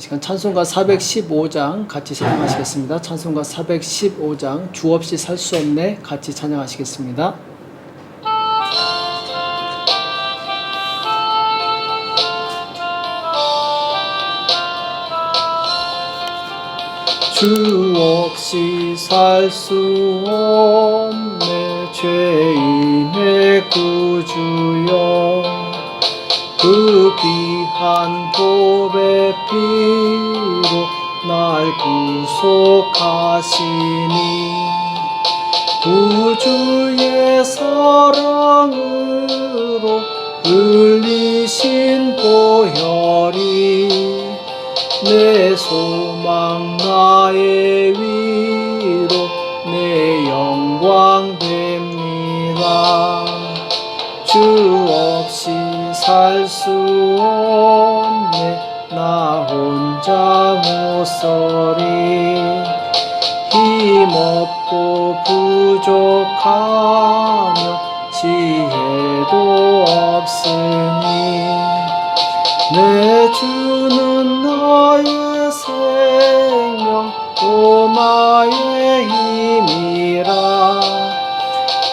시간 찬송가 415장 같이 찬양하시겠습니다. 찬송가 415장 주 없이 살 수 없네 같이 찬양하시겠습니다. 주 없이 살 수 없네 죄인의 구주여 그 귀한 보배 피로 날 구속하시니 구주의 사랑으로 흘리신 보혈이 내 소망 나의 위로 내 영광 됩니다. 주 없이 살 수 없네 나 혼자 못서리 힘없고 부족하며 지혜도 없으니 내 주는 나의 생명 또 나의 힘이라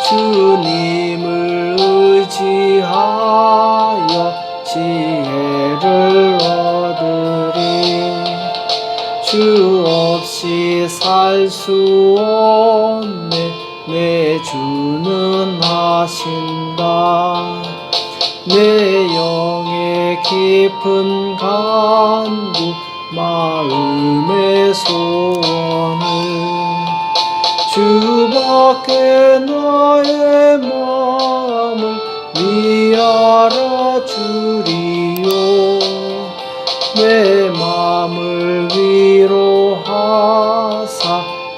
주님을 의지하여 지혜를 얻으리 주 없이 살 수 없네 내 주는 하신다 내 영의 깊은 간구 마음의 소원을 주밖에 나의 마음을 위하라 주리요 내 마음을 위로하사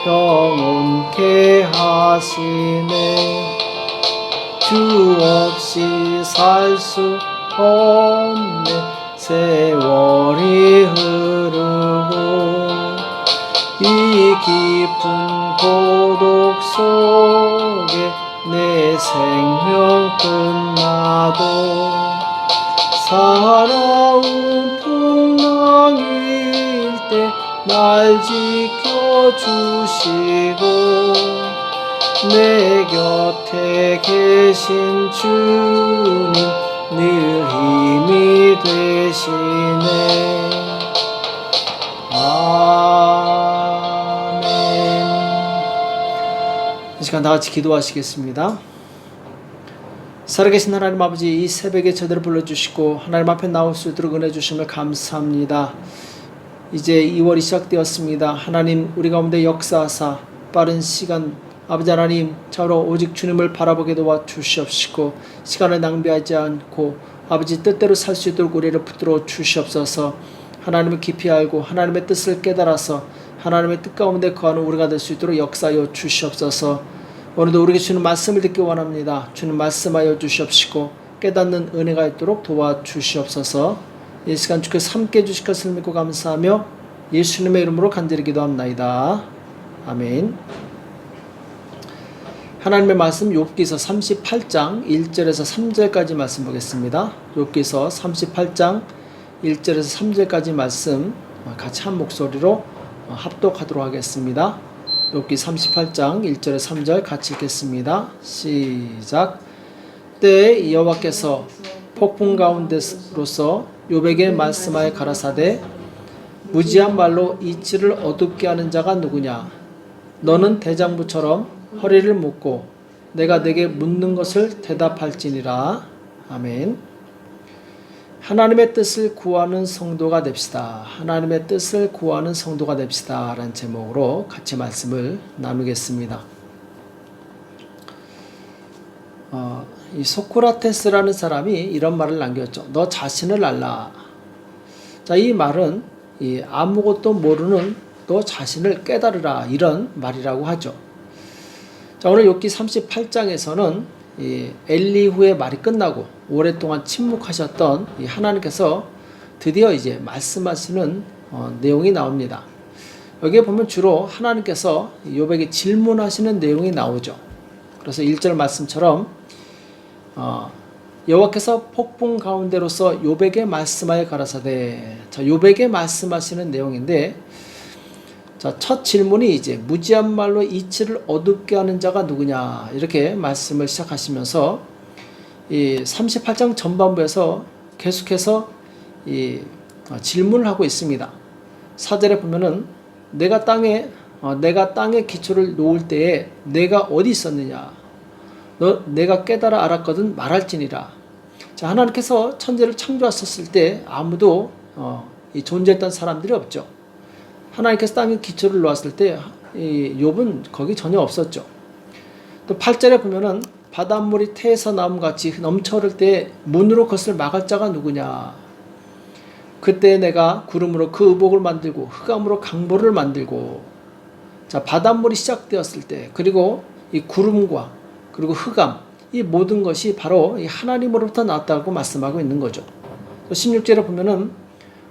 평온케 하시네 주 없이 살 수 없네 세월이 흐르고 이 깊은 고독 속에 내 생명 끝나도 살아온 풍랑일 때 날 지켜주시고 내 곁에 계신 주님 늘 힘이 되시네 아멘. 이 시간 다같이 기도하시겠습니다. 살아계신 하나님 아버지 이 새벽에 저들을 불러주시고 하나님 앞에 나올 수 있도록 은혜 주심을 감사합니다. 이제 2월이 시작되었습니다. 하나님 우리 가운데 역사하사 빠른 시간 아버지 하나님 저로 오직 주님을 바라보게 도와주시옵시고 시간을 낭비하지 않고 아버지 뜻대로 살 수 있도록 우리를 붙들어 주시옵소서. 하나님을 깊이 알고 하나님의 뜻을 깨달아서 하나님의 뜻 가운데 거하는 우리가 될 수 있도록 역사하여 주시옵소서. 오늘도 우리에게 주는 말씀을 듣기 원합니다. 주는 말씀하여 주시옵시고 깨닫는 은혜가 있도록 도와주시옵소서. 이 시간 주께서 함께 해주실 것을 믿고 감사하며 예수님의 이름으로 간절히 기도합나이다. 아멘. 하나님의 말씀 욥기서 38장 1절에서 3절까지 말씀 보겠습니다. 욥기서 38장 1절에서 3절까지 말씀 같이 한 목소리로 합독하도록 하겠습니다. 욥기 38장 1절에서 3절 같이 읽겠습니다. 시작. 때에 여호와께서 폭풍 가운데로서 욥에게 말씀하여 가라사대 무지한 말로 이치를 어둡게 하는 자가 누구냐 너는 대장부처럼 허리를 묶고 내가 내게 묻는 것을 대답할지니라. 아멘. 하나님의 뜻을 구하는 성도가 됩시다. 하나님의 뜻을 구하는 성도가 됩시다 라는 제목으로 같이 말씀을 나누겠습니다. 이 소크라테스라는 사람이 이런 말을 남겼죠. 너 자신을 알라. 자, 이 말은 아무것도 모르는 너 자신을 깨달으라 이런 말이라고 하죠. 자, 오늘 욥기 38장에서는 엘리후의 말이 끝나고 오랫동안 침묵하셨던 하나님께서 드디어 이제 말씀하시는 내용이 나옵니다. 여기에 보면 주로 하나님께서 욥에게 질문하시는 내용이 나오죠. 그래서 1절 말씀처럼 여호와께서 폭풍 가운데로서 욥에게 말씀하여 가라사대. 자, 욥에게 말씀하시는 내용인데, 자, 첫 질문이 이제 무지한 말로 이치를 어둡게 하는 자가 누구냐, 이렇게 말씀을 시작하시면서 이 38장 전반부에서 계속해서 이 질문을 하고 있습니다. 4절에 보면은 내가 땅에 기초를 놓을 때에 내가 어디 있었느냐, 내가 깨달아 알았거든 말할지니라. 자, 하나님께서 천지를 창조하셨을 때 아무도 존재했던 사람들이 없죠. 하나님께서 땅에 기초를 놓았을 때 욥은 거기 전혀 없었죠. 또 8절에 보면은 바닷물이 태에서 나옴 같이 넘쳐 흐를 때 문으로 그것을 막을 자가 누구냐. 그때 내가 구름으로 그 의복을 만들고 흑암으로 강보를 만들고. 자, 바닷물이 시작되었을 때, 그리고 이 구름과 그리고 흑암, 이 모든 것이 바로 이 하나님으로부터 나왔다고 말씀하고 있는 거죠. 16절에 보면은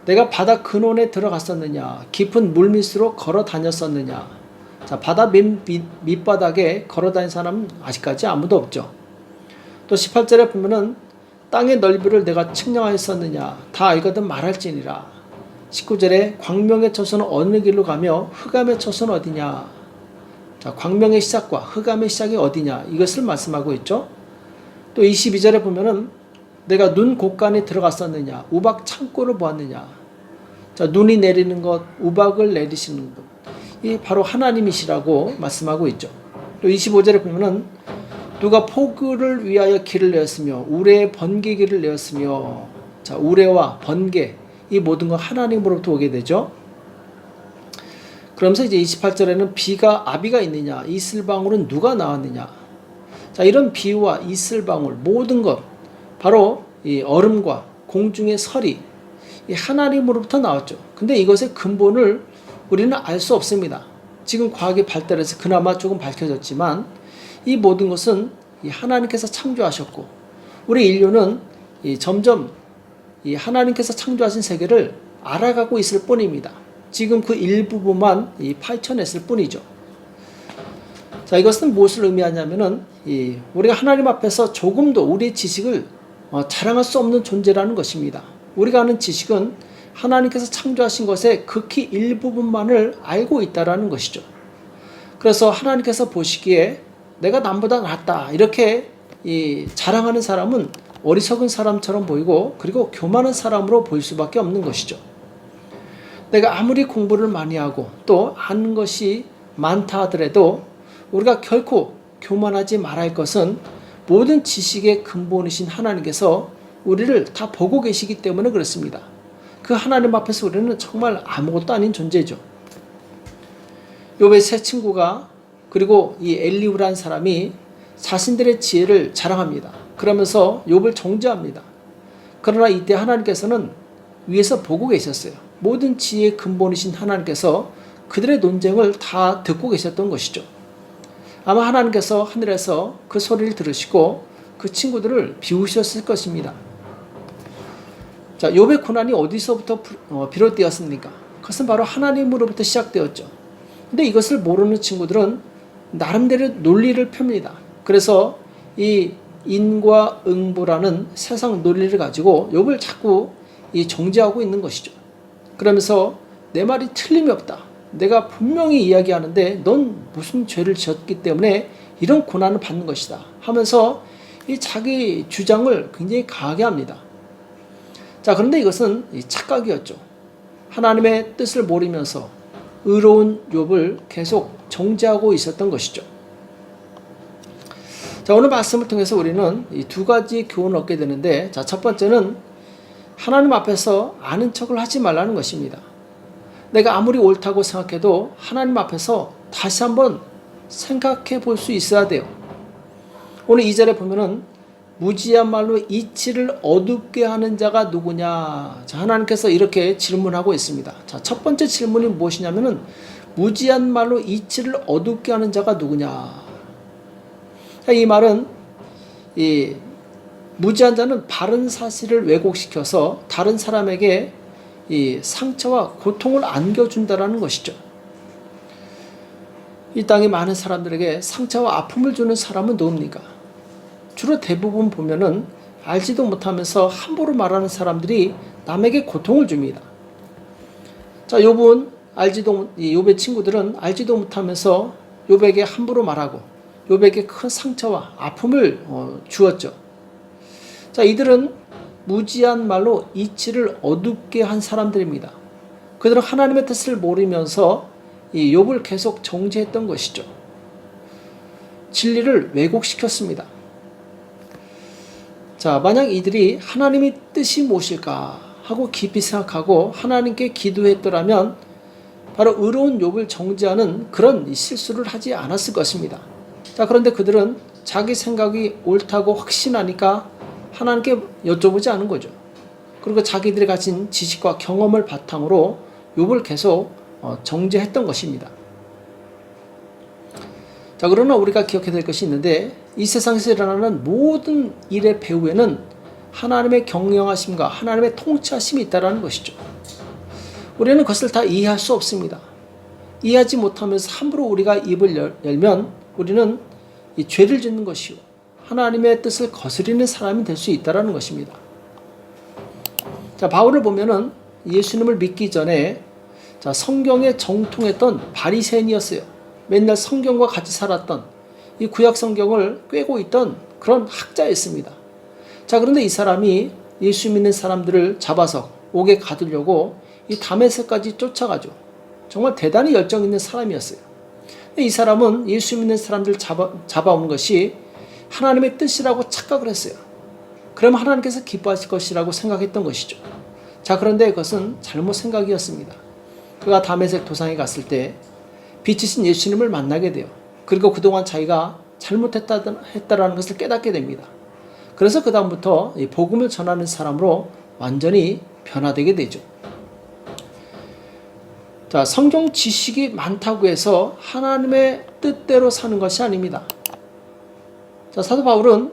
내가 바다 근원에 들어갔었느냐, 깊은 물밑으로 걸어 다녔었느냐. 자, 바다 밑바닥에 걸어 다닌 사람은 아직까지 아무도 없죠. 또 18절에 보면은 땅의 넓이를 내가 측량하였었느냐, 다 알거든 말할지니라. 19절에 광명의 처소는 어느 길로 가며 흑암의 처소는 어디냐. 자, 광명의 시작과 흑암의 시작이 어디냐, 이것을 말씀하고 있죠. 또 22절에 보면은 내가 눈 곳간에 들어갔었느냐, 우박 창고를 보았느냐. 자, 눈이 내리는 것, 우박을 내리시는 것, 이 바로 하나님이시라고 말씀하고 있죠. 또 25절에 보면은 누가 포구를 위하여 길을 내었으며 우레의 번개길을 내었으며. 자, 우레와 번개, 이 모든 건 하나님으로부터 오게 되죠. 그러면서 이제 28절에는 비가 아비가 있느냐, 이슬방울은 누가 나왔느냐. 자, 이런 비와 이슬방울 모든 것, 바로 이 얼음과 공중의 설이 이 하나님으로부터 나왔죠. 근데 이것의 근본을 우리는 알 수 없습니다. 지금 과학이 발달해서 그나마 조금 밝혀졌지만 이 모든 것은 이 하나님께서 창조하셨고, 우리 인류는 점점 이 하나님께서 창조하신 세계를 알아가고 있을 뿐입니다. 지금 그 일부분만 파헤쳐냈을 뿐이죠. 자, 이것은 무엇을 의미하냐면은 우리가 하나님 앞에서 조금도 우리의 지식을 자랑할 수 없는 존재라는 것입니다. 우리가 아는 지식은 하나님께서 창조하신 것의 극히 일부분만을 알고 있다라는 것이죠. 그래서 하나님께서 보시기에 내가 남보다 낫다 이렇게 자랑하는 사람은 어리석은 사람처럼 보이고, 그리고 교만한 사람으로 보일 수밖에 없는 것이죠. 내가 아무리 공부를 많이 하고 또 아는 것이 많다 하더라도 우리가 결코 교만하지 말아야 할 것은 모든 지식의 근본이신 하나님께서 우리를 다 보고 계시기 때문에 그렇습니다. 그 하나님 앞에서 우리는 정말 아무것도 아닌 존재죠. 욥의 세 친구가, 그리고 이 엘리후라는 사람이 자신들의 지혜를 자랑합니다. 그러면서 욥을 정죄합니다. 그러나 이때 하나님께서는 위에서 보고 계셨어요. 모든 지혜의 근본이신 하나님께서 그들의 논쟁을 다 듣고 계셨던 것이죠. 아마 하나님께서 하늘에서 그 소리를 들으시고 그 친구들을 비우셨을 것입니다. 자, 욥의 고난이 어디서부터 비롯되었습니까? 그것은 바로 하나님으로부터 시작되었죠. 근데 이것을 모르는 친구들은 나름대로 논리를 펴니다. 그래서 이 인과응보라는 세상 논리를 가지고 욥을 자꾸 정죄하고 있는 것이죠. 그러면서 내 말이 틀림이 없다, 내가 분명히 이야기하는데 넌 무슨 죄를 지었기 때문에 이런 고난을 받는 것이다 하면서 이 자기 주장을 굉장히 강하게 합니다. 자, 그런데 이것은 착각이었죠. 하나님의 뜻을 모르면서 의로운 욥을 계속 정죄하고 있었던 것이죠. 자, 오늘 말씀을 통해서 우리는 이 두 가지 교훈을 얻게 되는데, 자, 첫 번째는 하나님 앞에서 아는 척을 하지 말라는 것입니다. 내가 아무리 옳다고 생각해도 하나님 앞에서 다시 한번 생각해 볼 수 있어야 돼요. 오늘 2절에 보면은 무지한 말로 이치를 어둡게 하는 자가 누구냐. 자, 하나님께서 이렇게 질문하고 있습니다. 자, 첫 번째 질문이 무엇이냐면은 무지한 말로 이치를 어둡게 하는 자가 누구냐. 자, 이 말은 무지한 자는 바른 사실을 왜곡시켜서 다른 사람에게 상처와 고통을 안겨준다라는 것이죠. 이 땅에 많은 사람들에게 상처와 아픔을 주는 사람은 누굽니까? 주로 대부분 보면은 알지도 못하면서 함부로 말하는 사람들이 남에게 고통을 줍니다. 자, 욥의 친구들은 알지도 못하면서 욥에게 함부로 말하고 욥에게 큰 상처와 아픔을 주었죠. 자, 이들은 무지한 말로 이치를 어둡게 한 사람들입니다. 그들은 하나님의 뜻을 모르면서 이 욥을 계속 정죄했던 것이죠. 진리를 왜곡시켰습니다. 자, 만약 이들이 하나님의 뜻이 무엇일까 하고 깊이 생각하고 하나님께 기도했더라면 바로 의로운 욥을 정죄하는 그런 실수를 하지 않았을 것입니다. 자, 그런데 그들은 자기 생각이 옳다고 확신하니까 하나님께 여쭤보지 않은 거죠. 그리고 자기들이 가진 지식과 경험을 바탕으로 욥을 계속 정죄했던 것입니다. 자, 그러나 우리가 기억해야 될 것이 있는데 이 세상에서 일어나는 모든 일의 배후에는 하나님의 경영하심과 하나님의 통치하심이 있다는 것이죠. 우리는 그것을 다 이해할 수 없습니다. 이해하지 못하면서 함부로 우리가 입을 열면 우리는 이 죄를 짓는 것이요 하나님의 뜻을 거스리는 사람이 될 수 있다는 것입니다. 자, 바울을 보면은 예수님을 믿기 전에 자, 성경에 정통했던 바리새인이었어요. 맨날 성경과 같이 살았던 이 구약 성경을 꿰고 있던 그런 학자였습니다. 자, 그런데 이 사람이 예수 믿는 사람들을 잡아서 옥에 가두려고 이 다메섹까지 쫓아가죠. 정말 대단히 열정 있는 사람이었어요. 이 사람은 예수 믿는 사람들을 잡아온 것이 하나님의 뜻이라고 착각을 했어요. 그러면 하나님께서 기뻐하실 것이라고 생각했던 것이죠. 자, 그런데 그것은 잘못 생각이었습니다. 그가 다메섹 도상에 갔을 때 빛이신 예수님을 만나게 돼요. 그리고 그동안 자기가 잘못했다라는 것을 깨닫게 됩니다. 그래서 그 다음부터 복음을 전하는 사람으로 완전히 변화되게 되죠. 자, 성경 지식이 많다고 해서 하나님의 뜻대로 사는 것이 아닙니다. 자, 사도 바울은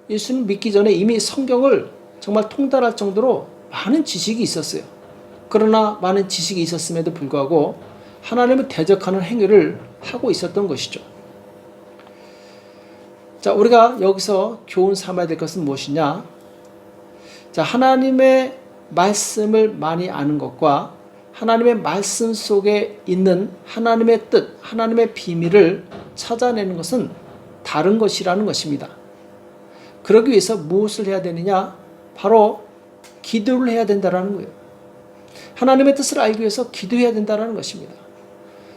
예수님 믿기 전에 이미 성경을 정말 통달할 정도로 많은 지식이 있었어요. 그러나 많은 지식이 있었음에도 불구하고 하나님을 대적하는 행위를 하고 있었던 것이죠. 자, 우리가 여기서 교훈 삼아야 될 것은 무엇이냐? 자, 하나님의 말씀을 많이 아는 것과 하나님의 말씀 속에 있는 하나님의 뜻, 하나님의 비밀을 찾아내는 것은 다른 것이라는 것입니다. 그러기 위해서 무엇을 해야 되느냐? 바로 기도를 해야 된다는 거예요. 하나님의 뜻을 알기 위해서 기도해야 된다는 것입니다.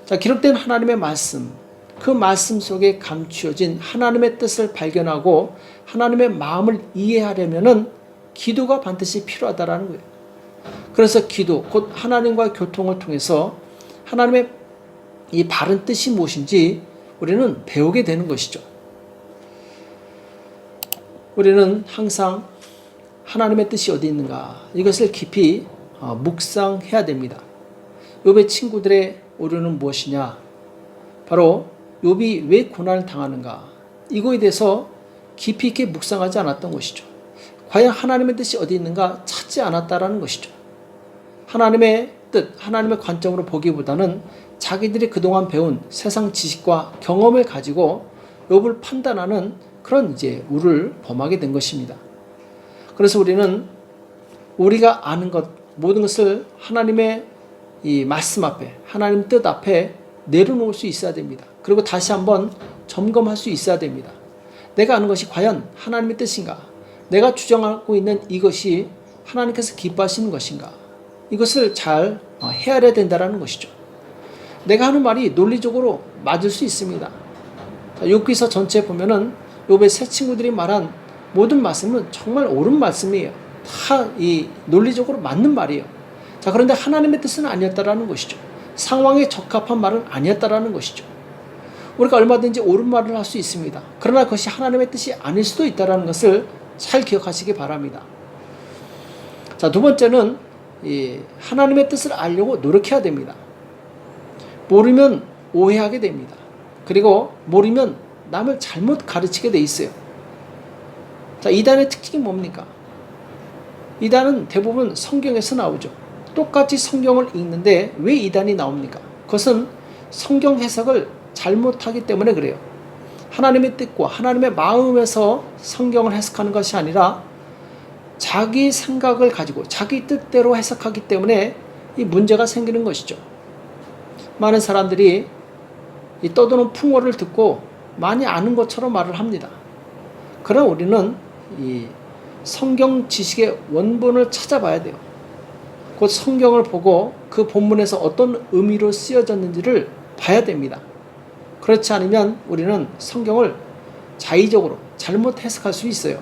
자, 기록된 하나님의 말씀, 그 말씀 속에 감추어진 하나님의 뜻을 발견하고 하나님의 마음을 이해하려면은 기도가 반드시 필요하다는 거예요. 그래서 기도, 곧 하나님과의 교통을 통해서 하나님의 이 바른 뜻이 무엇인지 우리는 배우게 되는 것이죠. 우리는 항상 하나님의 뜻이 어디 있는가 이것을 깊이 묵상해야 됩니다. 욥의 친구들의 오류는 무엇이냐? 바로 욥이 왜 고난을 당하는가? 이거에 대해서 깊이 있게 묵상하지 않았던 것이죠. 과연 하나님의 뜻이 어디 있는가 찾지 않았다라는 것이죠. 하나님의 뜻, 하나님의 관점으로 보기보다는 자기들이 그동안 배운 세상 지식과 경험을 가지고 욥을 판단하는 그런 우를 범하게 된 것입니다. 그래서 우리는 우리가 아는 것 모든 것을 하나님의 이 말씀 앞에, 하나님 뜻 앞에 내려놓을 수 있어야 됩니다. 그리고 다시 한번 점검할 수 있어야 됩니다. 내가 아는 것이 과연 하나님의 뜻인가? 내가 주장하고 있는 이것이 하나님께서 기뻐하시는 것인가? 이것을 잘 헤아려야 된다는 것이죠. 내가 하는 말이 논리적으로 맞을 수 있습니다. 욥기서 전체에 보면은 욥의 세 친구들이 말한 모든 말씀은 정말 옳은 말씀이에요. 다 이 논리적으로 맞는 말이에요. 자, 그런데 하나님의 뜻은 아니었다라는 것이죠. 상황에 적합한 말은 아니었다라는 것이죠. 우리가 얼마든지 옳은 말을 할 수 있습니다. 그러나 그것이 하나님의 뜻이 아닐 수도 있다는 것을 잘 기억하시기 바랍니다. 자, 두 번째는 하나님의 뜻을 알려고 노력해야 됩니다. 모르면 오해하게 됩니다. 그리고 모르면 남을 잘못 가르치게 돼 있어요. 자, 이단의 특징이 뭡니까? 이단은 대부분 성경에서 나오죠. 똑같이 성경을 읽는데 왜 이단이 나옵니까? 그것은 성경 해석을 잘못하기 때문에 그래요. 하나님의 뜻과 하나님의 마음에서 성경을 해석하는 것이 아니라 자기 생각을 가지고 자기 뜻대로 해석하기 때문에 이 문제가 생기는 것이죠. 많은 사람들이 이 떠도는 풍어를 듣고 많이 아는 것처럼 말을 합니다. 그러나 우리는 이 성경 지식의 원본을 찾아봐야 돼요. 곧 성경을 보고 그 본문에서 어떤 의미로 쓰여졌는지를 봐야 됩니다. 그렇지 않으면 우리는 성경을 자의적으로 잘못 해석할 수 있어요.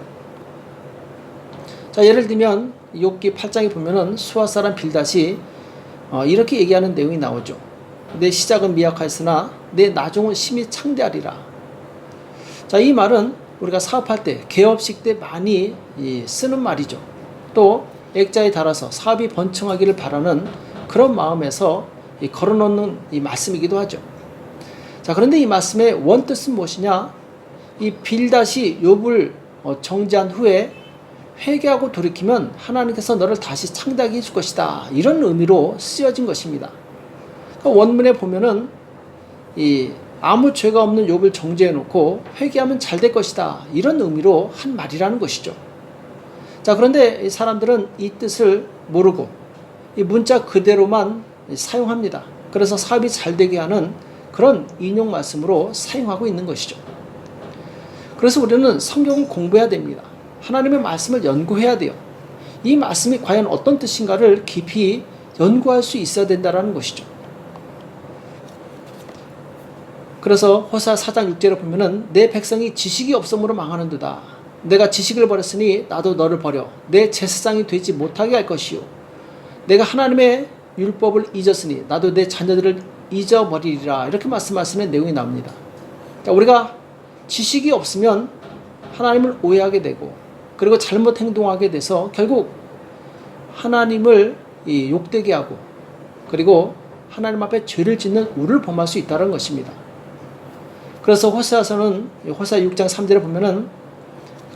자, 예를 들면 욥기 8장에 보면은 수아 사람 빌닷이 이렇게 얘기하는 내용이 나오죠. 내 시작은 미약하였으나 내 나중은 심히 창대하리라. 자, 이 말은 우리가 사업할 때, 개업식 때 많이 쓰는 말이죠. 또 액자에 달아서 사업이 번창하기를 바라는 그런 마음에서 걸어놓는 이 말씀이기도 하죠. 자, 그런데 이 말씀의 원뜻은 무엇이냐? 이 빌닷이 욥을 정죄한 후에 회개하고 돌이키면 하나님께서 너를 다시 창대하게 해줄 것이다. 이런 의미로 쓰여진 것입니다. 원문에 보면은 아무 죄가 없는 욥을 정죄해 놓고 회개하면 잘 될 것이다. 이런 의미로 한 말이라는 것이죠. 자, 그런데 사람들은 이 뜻을 모르고 이 문자 그대로만 사용합니다. 그래서 사업이 잘 되게 하는 그런 인용 말씀으로 사용하고 있는 것이죠. 그래서 우리는 성경을 공부해야 됩니다. 하나님의 말씀을 연구해야 돼요. 이 말씀이 과연 어떤 뜻인가를 깊이 연구할 수 있어야 된다는 것이죠. 그래서 호세아 4장 6절에 보면은 내 백성이 지식이 없음으로 망하는도다. 내가 지식을 버렸으니 나도 너를 버려 내 제사장이 되지 못하게 할 것이요. 내가 하나님의 율법을 잊었으니 나도 내 자녀들을 잊어버리리라. 이렇게 말씀하시는 내용이 나옵니다. 자, 우리가 지식이 없으면 하나님을 오해하게 되고 그리고 잘못 행동하게 돼서 결국 하나님을 욕되게 하고 그리고 하나님 앞에 죄를 짓는 우를 범할 수 있다는 것입니다. 그래서 호세아서는 호세아 6장 3절에 보면은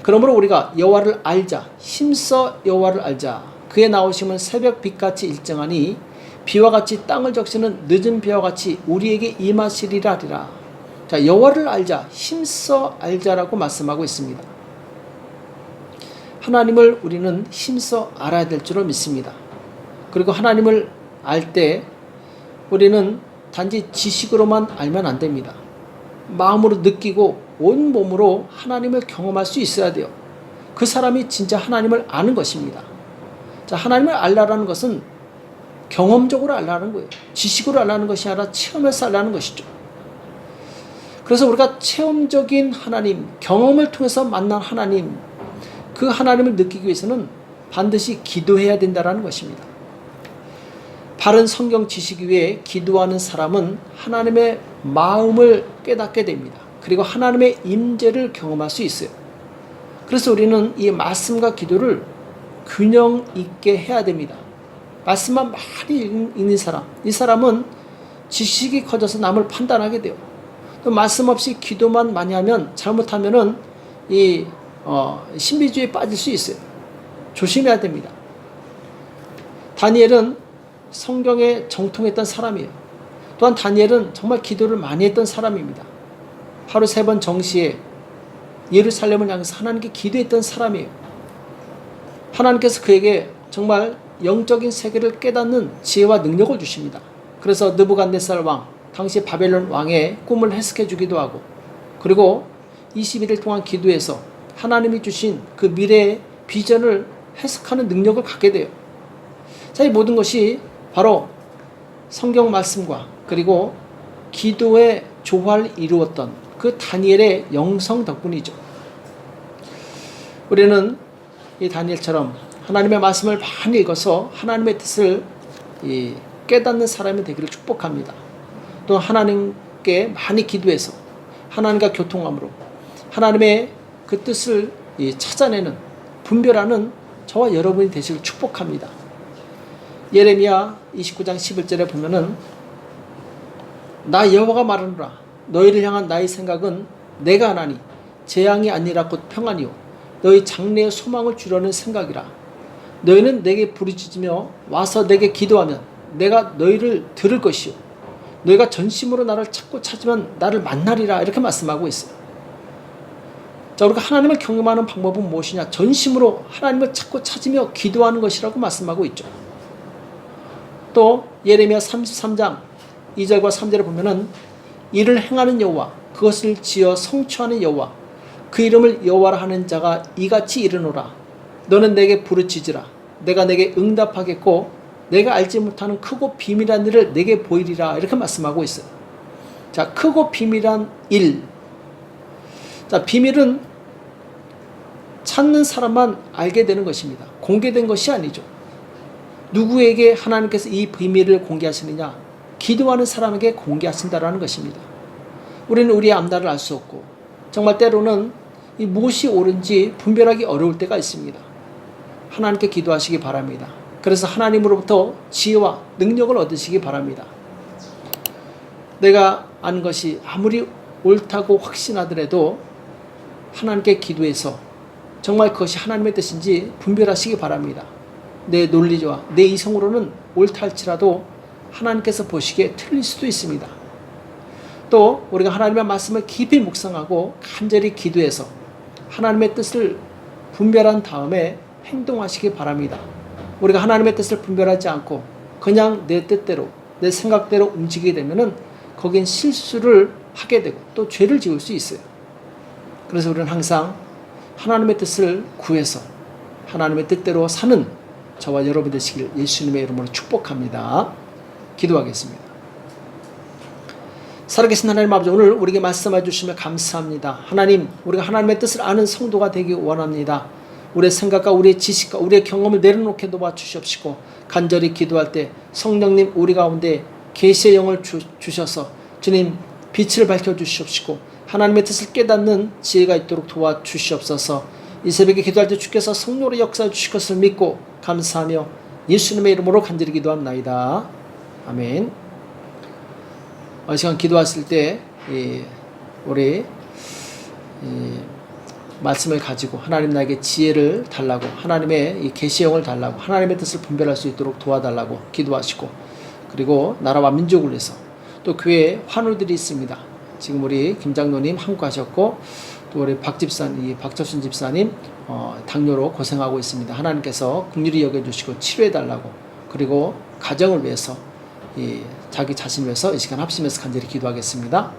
그러므로 우리가 여호와를 알자 힘써 여호와를 알자 그의 나오심은 새벽 빛같이 일정하니 비와 같이 땅을 적시는 늦은 비와 같이 우리에게 임하시리라 하리라. 자, 여호와를 알자 힘써 알자라고 말씀하고 있습니다. 하나님을 우리는 힘써 알아야 될 줄을 믿습니다. 그리고 하나님을 알 때 우리는 단지 지식으로만 알면 안 됩니다. 마음으로 느끼고 온 몸으로 하나님을 경험할 수 있어야 돼요. 그 사람이 진짜 하나님을 아는 것입니다. 자, 하나님을 알라라는 것은 경험적으로 알라는 거예요. 지식으로 알라는 것이 아니라 체험해서 알라는 것이죠. 그래서 우리가 체험적인 하나님, 경험을 통해서 만난 하나님, 그 하나님을 느끼기 위해서는 반드시 기도해야 된다는 것입니다. 바른 성경 지식 위에 기도하는 사람은 하나님의 마음을 깨닫게 됩니다. 그리고 하나님의 임재를 경험할 수 있어요. 그래서 우리는 이 말씀과 기도를 균형 있게 해야 됩니다. 말씀만 많이 읽는 사람, 이 사람은 지식이 커져서 남을 판단하게 돼요. 또 말씀 없이 기도만 많이 하면 잘못하면은 신비주의에 빠질 수 있어요. 조심해야 됩니다. 다니엘은 성경에 정통했던 사람이에요. 또한 다니엘은 정말 기도를 많이 했던 사람입니다. 하루 3번 정시에 예루살렘을 향해서 하나님께 기도했던 사람이에요. 하나님께서 그에게 정말 영적인 세계를 깨닫는 지혜와 능력을 주십니다. 그래서 느부갓네살 왕, 당시 바벨론 왕의 꿈을 해석해 주기도 하고 그리고 21일 동안 기도해서 하나님이 주신 그 미래의 비전을 해석하는 능력을 갖게 돼요. 자, 이 모든 것이 바로 성경 말씀과 그리고 기도의 조화를 이루었던 그 다니엘의 영성 덕분이죠. 우리는 이 다니엘처럼 하나님의 말씀을 많이 읽어서 하나님의 뜻을 깨닫는 사람이 되기를 축복합니다. 또 하나님께 많이 기도해서 하나님과 교통함으로 하나님의 그 뜻을 찾아내는 분별하는 저와 여러분이 되시길 축복합니다. 예레미야 29장 11절에 보면은 나 여호와가 말하노라 너희를 향한 나의 생각은 내가 하나니 재앙이 아니라 곧 평안이요 너희 장래의 소망을 주려는 생각이라. 너희는 내게 부르짖으며 와서 내게 기도하면 내가 너희를 들을 것이요 너희가 전심으로 나를 찾고 찾으면 나를 만나리라. 이렇게 말씀하고 있어요. 자, 우리가 하나님을 경험하는 방법은 무엇이냐? 전심으로 하나님을 찾고 찾으며 기도하는 것이라고 말씀하고 있죠. 또 예레미야 33장 2절과 3절을 보면은 이를 행하는 여호와, 그것을 지어 성취하는 여호와, 그 이름을 여호와라 하는 자가 이같이 이르노라. 너는 내게 부르짖으라. 내가 내게 응답하겠고 내가 알지 못하는 크고 비밀한 일을 내게 보이리라. 이렇게 말씀하고 있어요. 자, 크고 비밀한 일. 자, 비밀은 찾는 사람만 알게 되는 것입니다. 공개된 것이 아니죠. 누구에게 하나님께서 이 비밀을 공개하시느냐? 기도하는 사람에게 공개하신다라는 것입니다. 우리는 우리의 앞날을 알 수 없고 정말 때로는 이 무엇이 옳은지 분별하기 어려울 때가 있습니다. 하나님께 기도하시기 바랍니다. 그래서 하나님으로부터 지혜와 능력을 얻으시기 바랍니다. 내가 아는 것이 아무리 옳다고 확신하더라도 하나님께 기도해서 정말 그것이 하나님의 뜻인지 분별하시기 바랍니다. 내 논리와 내 이성으로는 옳다 할지라도 하나님께서 보시기에 틀릴 수도 있습니다. 또 우리가 하나님의 말씀을 깊이 묵상하고 간절히 기도해서 하나님의 뜻을 분별한 다음에 행동하시기 바랍니다. 우리가 하나님의 뜻을 분별하지 않고 그냥 내 뜻대로 내 생각대로 움직이게 되면은 거긴 실수를 하게 되고 또 죄를 지을 수 있어요. 그래서 우리는 항상 하나님의 뜻을 구해서 하나님의 뜻대로 사는 저와 여러분 되시길 예수님의 이름으로 축복합니다. 기도하겠습니다. 살아계신 하나님 아버지, 오늘 우리에게 말씀해 주시며 감사합니다. 하나님, 우리가 하나님의 뜻을 아는 성도가 되기 원합니다. 우리의 생각과 우리의 지식과 우리의 경험을 내려놓게 도와주시옵시고 간절히 기도할 때 성령님 우리 가운데 계시의 영을 주셔서 주님 빛을 밝혀주시옵시고 하나님의 뜻을 깨닫는 지혜가 있도록 도와주시옵소서. 이 새벽에 기도할 때 주께서 성령으로 역사해 주실 것을 믿고 감사하며 예수님의 이름으로 간절히 기도합나이다. 아멘. 이 시간 기도하실 때 우리 말씀을 가지고 하나님 나에게 지혜를 달라고, 하나님의 이 계시의 영을 달라고, 하나님의 뜻을 분별할 수 있도록 도와달라고 기도하시고, 그리고 나라와 민족을 위해서 또 교회에 환우들이 있습니다. 지금 우리 김장로님 한국하셨고 또 우리 박철순 집사님 당뇨로 고생하고 있습니다. 하나님께서 긍휼히 여겨주시고 치료해달라고, 그리고 가정을 위해서 자기 자신을 위해서 이 시간 합심해서 간절히 기도하겠습니다.